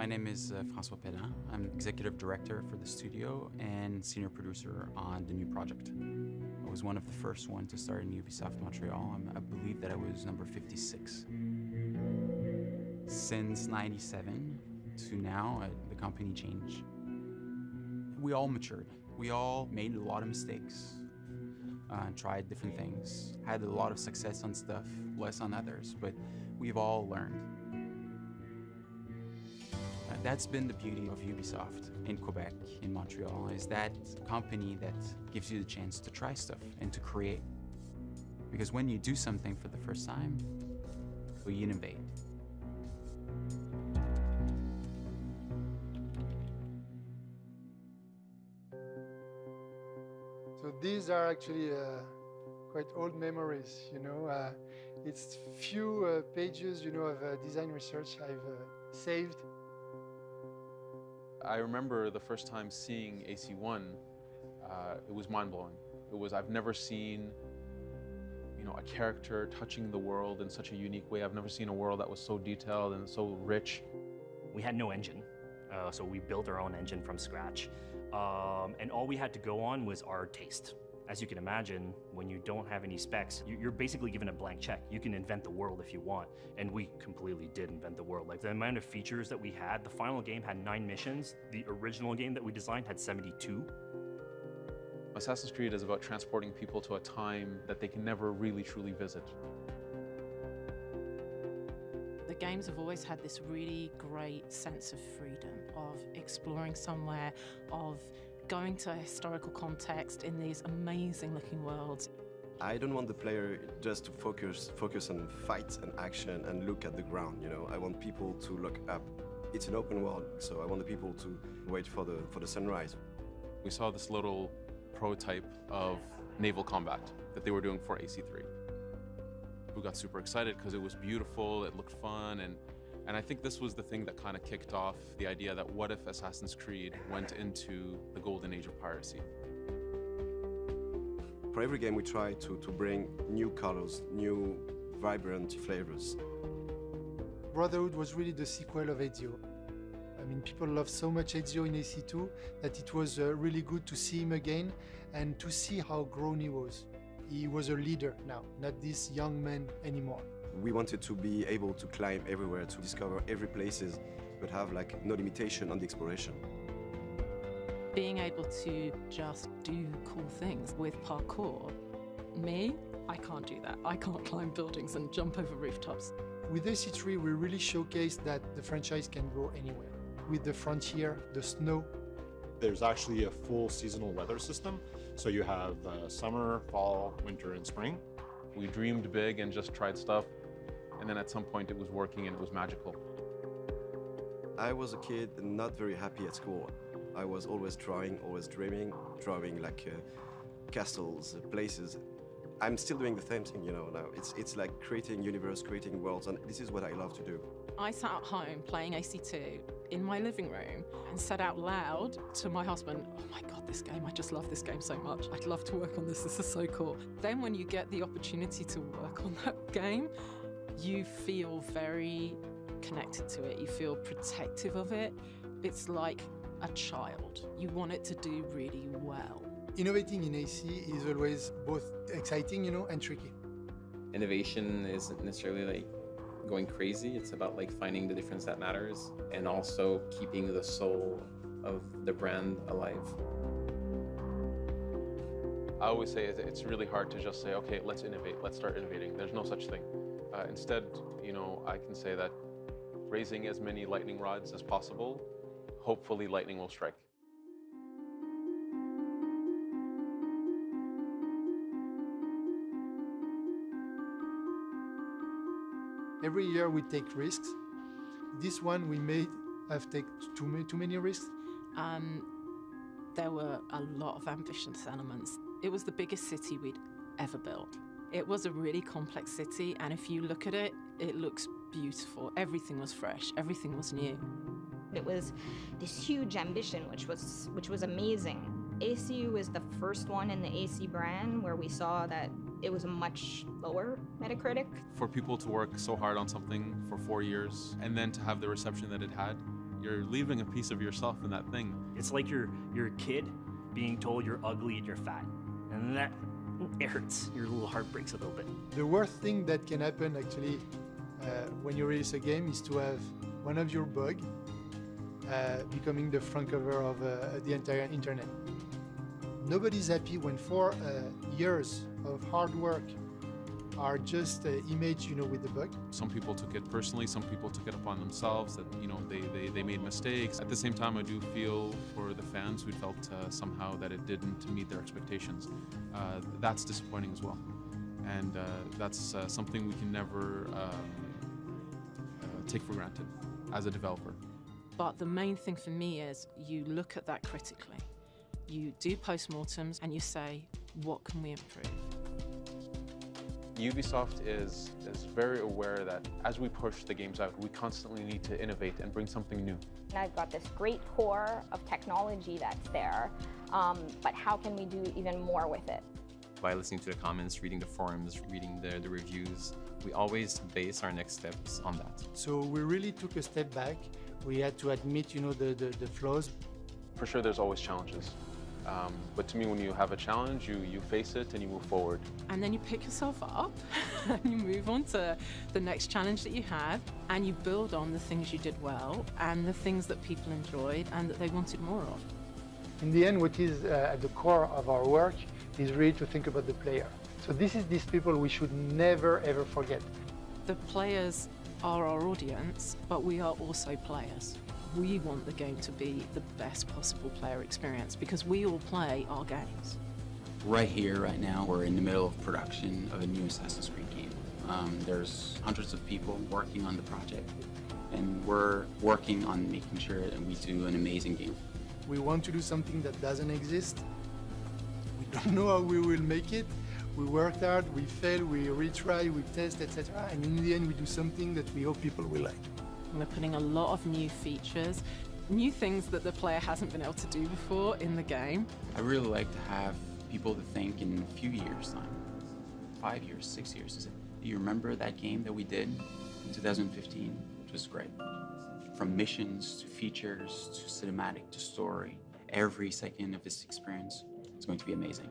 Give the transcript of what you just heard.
My name is François Pelin. I'm executive director for the studio and senior producer on the new project. I was one of the first ones to start in Ubisoft Montreal. I believe that I was number 56. Since '97 to now, the company changed. We all matured. We all made a lot of mistakes, tried different things, had a lot of success on stuff, less on others, but we've all learned. That's been the beauty of Ubisoft in Quebec, in Montreal, is that company that gives you the chance to try stuff and to create. Because when you do something for the first time, you innovate. So these are actually quite old memories, you know. It's few pages, you know, of design research I've saved. I remember the first time seeing AC1, it was mind-blowing. I've never seen, you know, a character touching the world in such a unique way. I've never seen a world that was so detailed and so rich. We had no engine, so we built our own engine from scratch. And all we had to go on was our taste. As you can imagine, when you don't have any specs, you're basically given a blank check. You can invent the world if you want, and we completely did invent the world. Like the amount of features that we had, the final game had 9 missions. The original game that we designed had 72. Assassin's Creed is about transporting people to a time that they can never really truly visit. The games have always had this really great sense of freedom, of exploring somewhere, of going to a historical context in these amazing looking worlds. I don't want the player just to focus on fight and action and look at the ground, you know. I want people to look up. It's an open world, so I want the people to wait for the sunrise. We saw this little prototype of naval combat that they were doing for AC3. We got super excited because it was beautiful, it looked fun, and I think this was the thing that kind of kicked off the idea that what if Assassin's Creed went into the golden age of piracy? For every game we try to bring new colors, new vibrant flavors. Brotherhood was really the sequel of Ezio. I mean, people love so much Ezio in AC2 that it was really good to see him again and to see how grown he was. He was a leader now, not this young man anymore. We wanted to be able to climb everywhere, to discover every places, but have like no limitation on the exploration. Being able to just do cool things with parkour. Me, I can't do that. I can't climb buildings and jump over rooftops. With AC3, we really showcased that the franchise can go anywhere. With the frontier, the snow. There's actually a full seasonal weather system. So you have summer, fall, winter, and spring. We dreamed big and just tried stuff. And then at some point it was working and it was magical. I was a kid not very happy at school. I was always drawing, always dreaming like castles, places. I'm still doing the same thing, you know, now. It's like creating universe, creating worlds, and this is what I love to do. I sat at home playing AC2 in my living room and said out loud to my husband, oh my God, this game, I just love this game so much. I'd love to work on this is so cool. Then when you get the opportunity to work on that game, you feel very connected to it. You feel protective of it. It's like a child. You want it to do really well. Innovating in AC is always both exciting, you know, and tricky. Innovation isn't necessarily like going crazy. It's about like finding the difference that matters and also keeping the soul of the brand alive. I always say it's really hard to just say, okay, let's innovate, let's start innovating. There's no such thing. Instead, you know, I can say that raising as many lightning rods as possible, hopefully lightning will strike. Every year we take risks. This one we made have taken too many risks. There were a lot of ambitious elements. It was the biggest city we'd ever built. It was a really complex city, and if you look at it, it looks beautiful. Everything was fresh, everything was new. It was this huge ambition, which was amazing. ACU was the first one in the AC brand where we saw that it was a much lower Metacritic. For people to work so hard on something for 4 years and then to have the reception that it had, You're leaving a piece of yourself in that thing. It's like you're a kid being told you're ugly and you're fat. And that, it hurts. Your little heart breaks a little bit. The worst thing that can happen actually when you release a game is to have one of your bugs becoming the front cover of the entire internet. Nobody's happy when 4 years of hard work are just image, with the bug. Some people took it personally, some people took it upon themselves that, they made mistakes. At the same time, I do feel for the fans who felt somehow that it didn't meet their expectations. That's disappointing as well. And that's something we can never take for granted as a developer. But the main thing for me is you look at that critically. You do postmortems and you say, what can we improve? Ubisoft is very aware that as we push the games out, we constantly need to innovate and bring something new. And I've got this great core of technology that's there, but how can we do even more with it? By listening to the comments, reading the forums, reading the reviews, we always base our next steps on that. So we really took a step back. We had to admit, the flaws. For sure, there's always challenges. But to me, when you have a challenge, you face it and you move forward. And then you pick yourself up and you move on to the next challenge that you have, and you build on the things you did well and the things that people enjoyed and that they wanted more of. In the end, what is at the core of our work is really to think about the player. So this is these people we should never, ever forget. The players are our audience, but we are also players. We want the game to be the best possible player experience because we all play our games. Right here, right now, we're in the middle of production of a new Assassin's Creed game. There's hundreds of people working on the project, and we're working on making sure that we do an amazing game. We want to do something that doesn't exist. We don't know how we will make it. We worked hard, we fail, we retry, we test, etc. And in the end, we do something that we hope people will like. We're putting a lot of new features, new things that the player hasn't been able to do before in the game. I really like to have people to think in a few years' time, 5 years, 6 years. Is it? Do you remember that game that we did in 2015? It was great. From missions to features to cinematic to story, every second of this experience is going to be amazing.